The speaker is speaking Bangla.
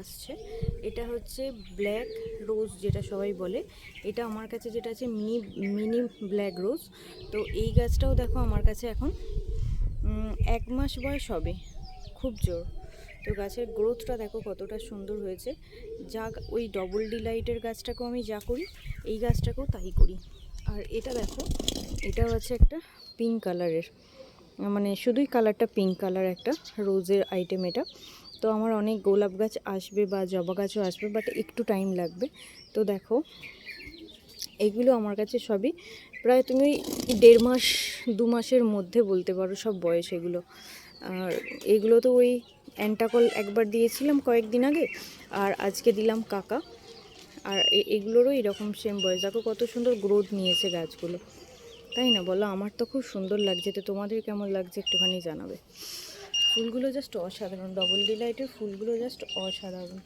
আসছে। এটা হচ্ছে ব্ল্যাক রোজ যেটা সবাই বলে। এটা আমার কাছে যেটা আছে মিনি মিনি ব্ল্যাক রোজ। তো এই গাছটাও দেখো আমার কাছে এখন 1 মাস বয়স হবে, খুব জোর। তো গাছের গ্রোথটা দেখো কতটা সুন্দর হয়েছে। যা ওই ডবল ডিলাইটের গাছটাকেও আমি যা করি, এই গাছটাকেও তাই করি। আর এটা দেখো, এটাও আছে একটা পিঙ্ক কালারের, মানে শুধুই কালারটা পিঙ্ক কালার, একটা রোজের আইটেম এটা। তো আমার অনেক গোলাপ গাছ আসবে বা জবা গাছও আসবে, বাট একটু টাইম লাগবে। তো দেখো এগুলো আমার কাছে সবই প্রায় তুমি 1.5 মাস 2 মাসের মধ্যে বলতে পারো সব বয়স এগুলো। আর এগুলো তো ওই অ্যান্টাকল একবার দিয়েছিলাম কয়েকদিন আগে, আর আজকে দিলাম কাকা। আর এগুলোরও এরকম সেম বয়স। দেখো কত সুন্দর গ্রোথ নিয়েছে গাছগুলো, তাই না বলো? আমার তো খুব সুন্দর লাগছে। তো তোমাদের কেমন লাগছে একটুখানি জানাবে। ফুলগুলো জাস্ট অসাধারণ, ডবল ডিলাইটের ফুলগুলো জাস্ট অসাধারণ।